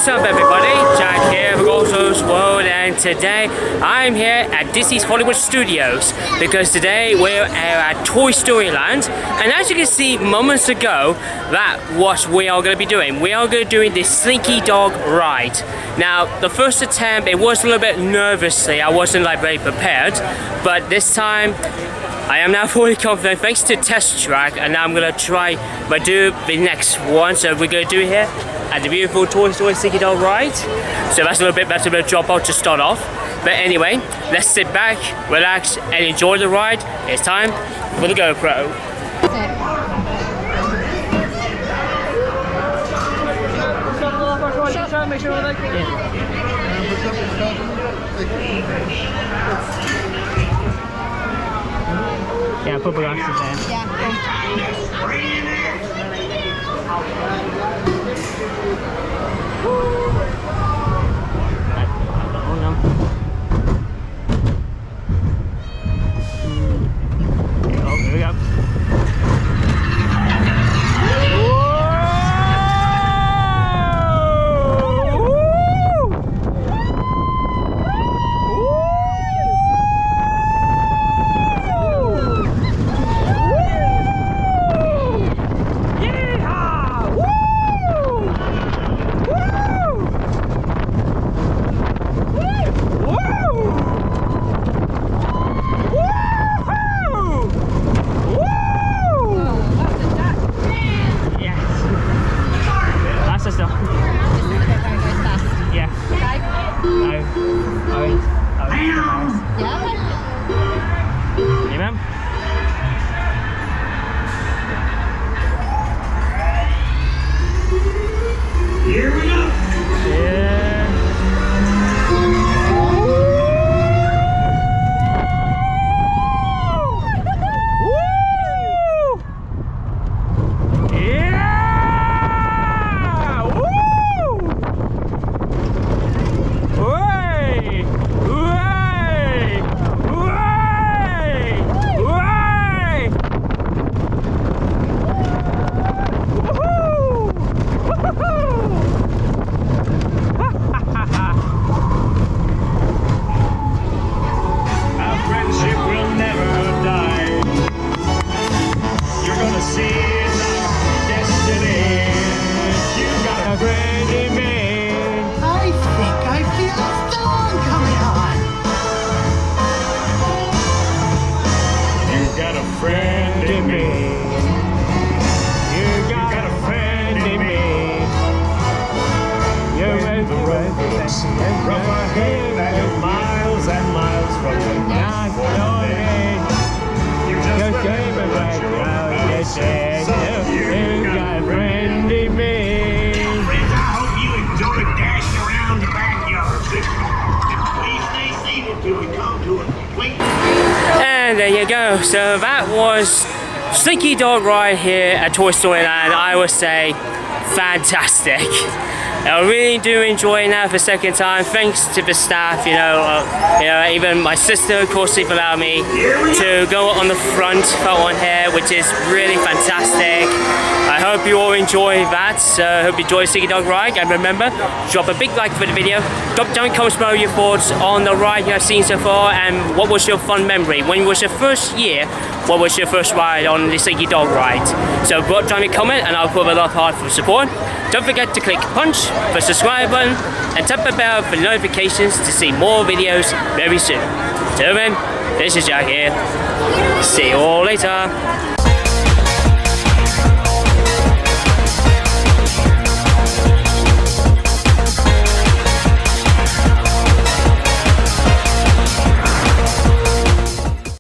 What's up everybody, Jack here for GoPro's World, and today I'm here at Disney's Hollywood Studios because today we're at Toy Story Land, and as you can see moments ago, that's what we are going to be doing. We are going to be doing this Slinky dog ride. Now the first attempt, it was a little bit nervously, I wasn't like very prepared, but this time I am now fully confident thanks to Test Track, and now I'm going to try to do the next one. So we're going to do here at the beautiful Toy Story Slinky dog ride. So that's a little bit better of a drop out to start off. But anyway, let's sit back, relax and enjoy the ride. It's time for the GoPro. Yeah, put the glasses in. Here we go. Miles and miles from the next morning. You just came and went around and said, you got a friend in me. Friends, I hope you enjoy dashing around the backyard. Please stay seated till we come to a complete. And there you go. So that was Slinky dog ride here at Toy Story Land. I would say fantastic. I really do enjoy it now for the second time, thanks to the staff, even my sister, of course, even allowed me to go on the front one here, which is really fantastic. I hope you all enjoy that, so I hope you enjoy the Slinky dog ride, and remember, drop a big like for the video, drop down comments below your thoughts on the ride you have seen so far, and what was your fun memory, when was your first year, what was your first ride on the Slinky dog ride. So drop down a comment and I'll put a lot hard for support. Don't forget to click punch for the subscribe button and tap the bell for notifications to see more videos very soon. Till then, this is Jack here. See you all later.